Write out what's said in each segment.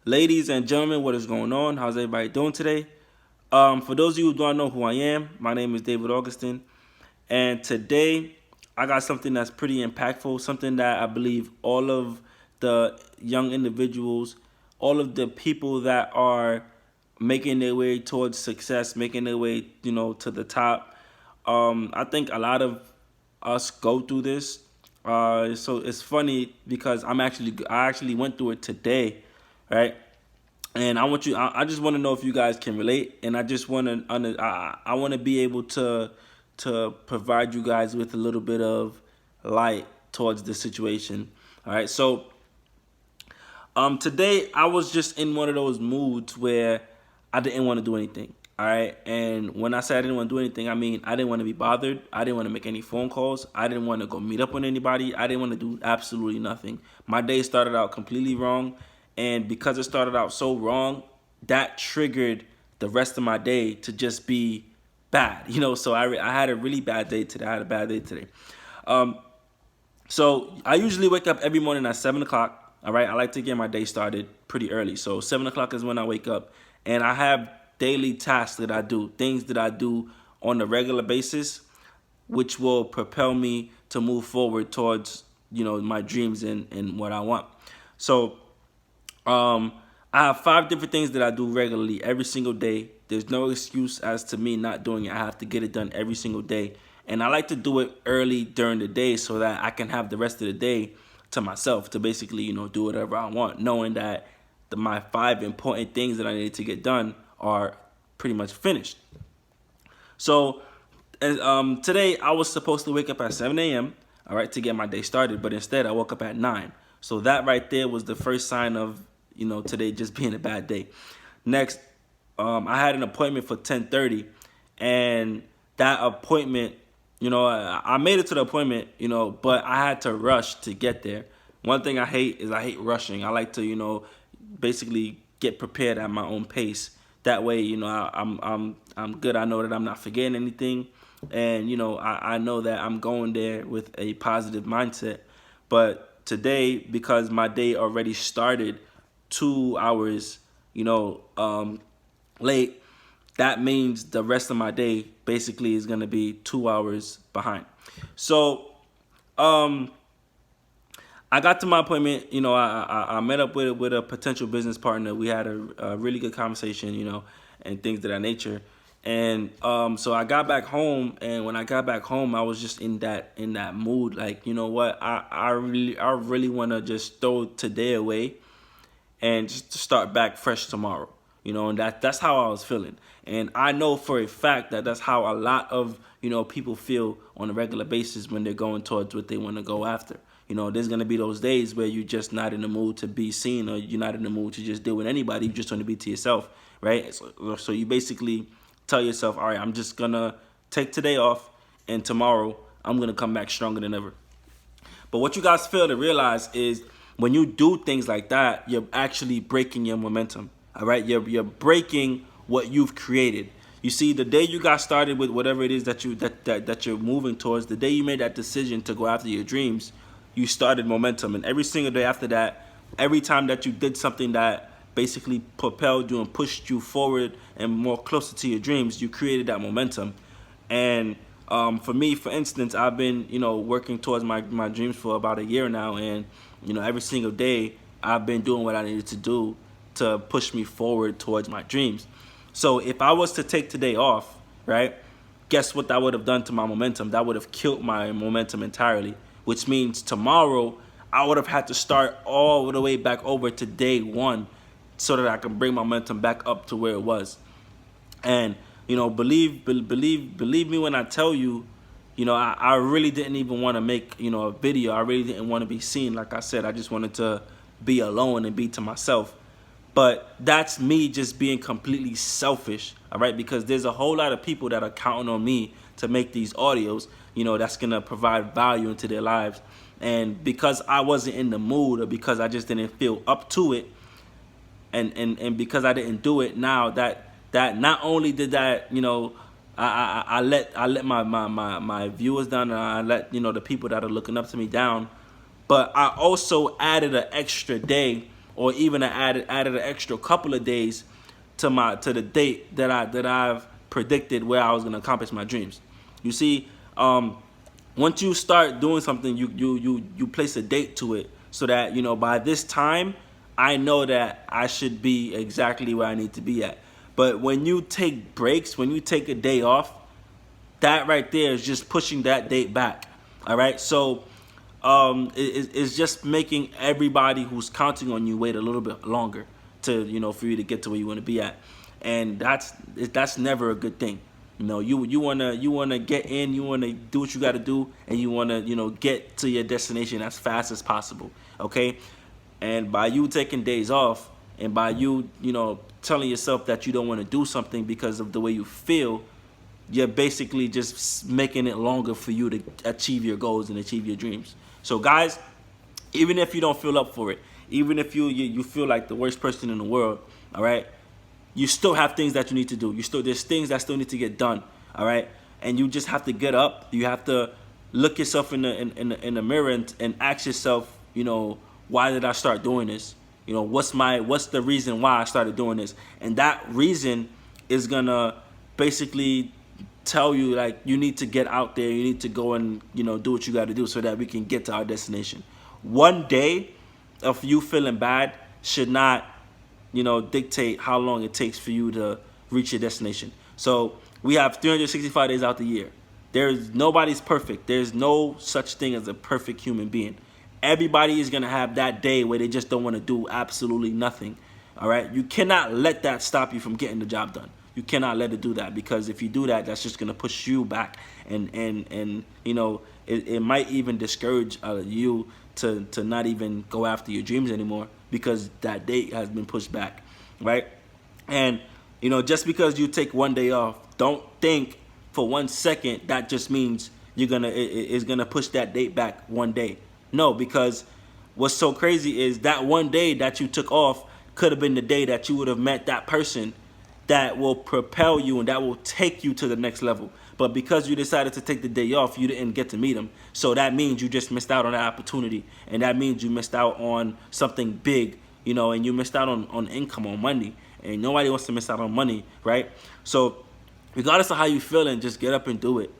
Ladies and gentlemen, what is going on? How's everybody doing today? For those of you who don't know who I am, my name is David Augustin, and today I got something that's pretty impactful, something that I believe all of the young individuals, all of the people that are making their way towards success, making their way, to the top. I think a lot of us go through this. So it's funny because I actually went through it today, right? And I just want to know if you guys can relate, and I just want to I want to be able to provide you guys with a little bit of light towards the situation. All right, so today I was just in one of those moods where I didn't want to do anything. All right, and when I say I didn't want to do anything, I mean I didn't want to be bothered. I didn't want to make any phone calls. I didn't want to go meet up with anybody. I didn't want to do absolutely nothing. My day started out completely wrong, and because it started out so wrong, that triggered the rest of my day to just be bad. So I had a really bad day today. I had a bad day today. Um, so I usually wake up every morning at 7 o'clock. All right, I like to get my day started pretty early. So 7 o'clock is when I wake up, and I have daily tasks that I do, things that I do on a regular basis, which will propel me to move forward towards my dreams and what I want. So I have 5 different things that I do regularly every single day. There's no excuse as to me not doing it. I have to get it done every single day. And I like to do it early during the day so that I can have the rest of the day to myself to basically, do whatever I want, knowing that my 5 important things that I need to get done are pretty much finished. So today I was supposed to wake up at 7 a.m., all right, to get my day started, but instead I woke up at 9. So that right there was the first sign of, today just being a bad day. Next, I had an appointment for 10:30, and that appointment, I made it to the appointment, but I had to rush to get there. One thing I hate is I hate rushing. I like to, basically get prepared at my own pace. That way, I'm good. I know that I'm not forgetting anything, and I know that I'm going there with a positive mindset. But today, because my day already started 2 hours, late, that means the rest of my day basically is gonna be 2 hours behind. So, I got to my appointment. I met up with a potential business partner. We had a really good conversation, and things of that nature. And so I got back home, and when I got back home, I was just in that mood. Like, you know what? I really want to just throw today away and just to start back fresh tomorrow. And that's how I was feeling. And I know for a fact that that's how a lot of people feel on a regular basis when they're going towards what they want to go after. There's gonna be those days where you're just not in the mood to be seen, or you're not in the mood to just deal with anybody. You just want to be to yourself, right? So you basically tell yourself, all right, I'm just gonna take today off, and tomorrow I'm gonna come back stronger than ever. But what you guys fail to realize is when you do things like that, you're actually breaking your momentum. All right, you're breaking what you've created. You see, the day you got started with whatever it is that you're moving towards, the day you made that decision to go after your dreams, you started momentum. And every single day after that, every time that you did something that basically propelled you and pushed you forward and more closer to your dreams, you created that momentum. And for me, for instance, I've been, working towards my dreams for about a year now. And, every single day I've been doing what I needed to do to push me forward towards my dreams. So if I was to take today off, right, guess what that would have done to my momentum? That would have killed my momentum entirely, which means tomorrow I would have had to start all the way back over to day one so that I can bring my momentum back up to where it was. And believe me when I tell you, I really didn't even want to make a video. I really didn't want to be seen. Like I said, I just wanted to be alone and be to myself. But that's me just being completely selfish, all right? Because there's a whole lot of people that are counting on me to make these audios, that's going to provide value into their lives. And because I wasn't in the mood, or because I just didn't feel up to it, and because I didn't do it, now that not only did that, I let my viewers down, and I let the people that are looking up to me down, but I also added an extra day or even added an extra couple of days to the date that I've predicted where I was gonna accomplish my dreams. You see, once you start doing something, you place a date to it so that by this time I know that I should be exactly where I need to be at. But when you take breaks, when you take a day off, that right there is just pushing that date back. All right, so it's just making everybody who's counting on you wait a little bit longer to for you to get to where you want to be at, and that's never a good thing. You wanna get in, you wanna do what you got to do, and you wanna get to your destination as fast as possible. Okay, and by you taking days off, and by you telling yourself that you don't want to do something because of the way you feel, you're basically just making it longer for you to achieve your goals and achieve your dreams. So guys, even if you don't feel up for it, even if you feel like the worst person in the world, all right, you still have things that you need to do. There's things that still need to get done, all right, and you just have to get up. You have to look yourself in the mirror and ask yourself, why did I start doing this? What's the reason why I started doing this? And that reason is gonna basically tell you, like, you need to get out there, you need to go and do what you got to do so that we can get to our destination. One day of you feeling bad should not dictate how long it takes for you to reach your destination. So we have 365 days out the year. Nobody's perfect. There's no such thing as a perfect human being. Everybody is gonna have that day where they just don't want to do absolutely nothing. All right, you cannot let that stop you from getting the job done. You cannot let it do that, because if you do that, that's just gonna push you back, and it might even discourage you to not even go after your dreams anymore, because that date has been pushed back, right? And just because you take one day off, don't think for 1 second that just means it's gonna push that date back one day. No, because what's so crazy is that one day that you took off could have been the day that you would have met that person that will propel you and that will take you to the next level. But because you decided to take the day off, you didn't get to meet them. So that means you just missed out on that opportunity. And that means you missed out on something big, and you missed out on income, on money. And nobody wants to miss out on money, right? So regardless of how you feeling, just get up and do it.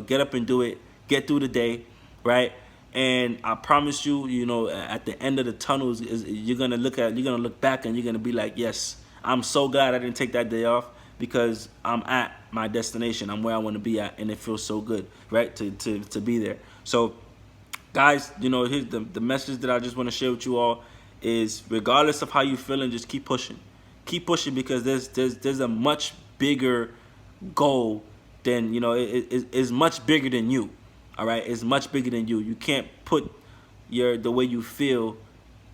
Get up and do it. Get through the day, right? And I promise you, at the end of the tunnel, you're gonna look back and you're gonna be like, yes, I'm so glad I didn't take that day off, because I'm at my destination. I'm where I want to be at, and it feels so good, right, to be there. So, guys, here's the message that I just want to share with you all is, regardless of how you feeling, just keep pushing, because there's a much bigger goal than it's much bigger than you. All right, it's much bigger than you. You can't put the way you feel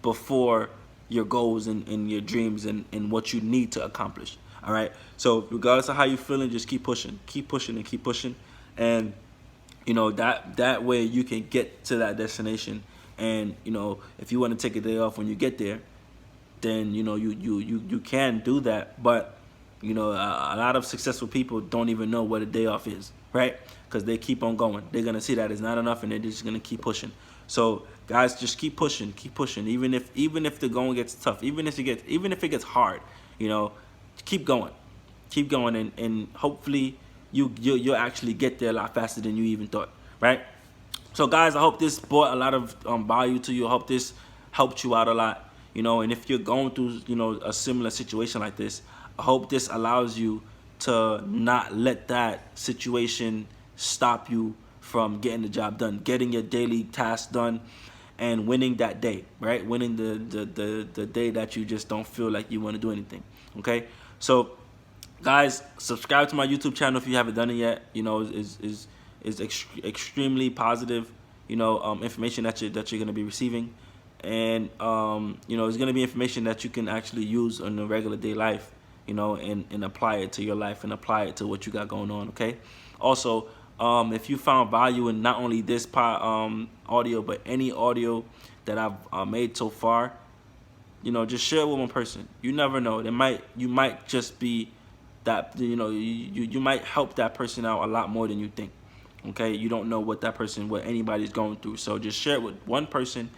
before your goals and your dreams and what you need to accomplish. All right, so regardless of how you're feeling, just keep pushing, and keep pushing, and that way you can get to that destination. And if you want to take a day off when you get there, then you can do that. But a lot of successful people don't even know what a day off is, right? Because they keep on going. They're gonna see that it's not enough, and they're just gonna keep pushing. So guys, just keep pushing, even if the going gets tough, even if it gets hard, keep going, and hopefully you'll actually get there a lot faster than you even thought, right? So guys, I hope this brought a lot of value to you. I hope this helped you out a lot, and if you're going through a similar situation like this, I hope this allows you to not let that situation stop you from getting the job done, getting your daily tasks done, and winning that day, right? Winning the day that you just don't feel like you want to do anything. Okay, so guys, subscribe to my YouTube channel if you haven't done it yet. Is extremely positive, information that you're going to be receiving, and it's going to be information that you can actually use in a regular day life, and apply it to your life and apply it to what you got going on. Okay, also, if you found value in not only this audio, but any audio that I've made so far, just share it with one person. You never know. You might just be that, you might help that person out a lot more than you think. Okay, you don't know what anybody's going through. So just share it with one person,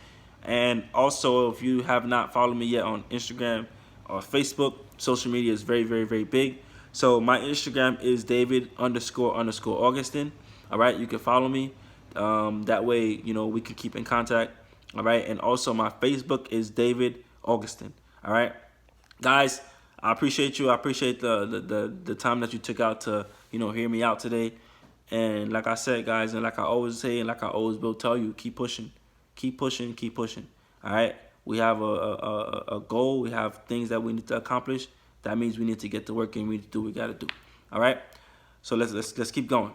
And also, if you have not followed me yet on Instagram or Facebook, social media is very, very, very big. So my Instagram is David__Augustin. All right, you can follow me. That way, we can keep in contact. All right, and also my Facebook is David Augustin. All right, guys, I appreciate you. I appreciate the time that you took out to hear me out today. And like I said, guys, and like I always say, and like I always will tell you, keep pushing, keep pushing, keep pushing. All right, we have a goal. We have things that we need to accomplish. That means we need to get to work and we need to do what we got to do. All right, so let's keep going.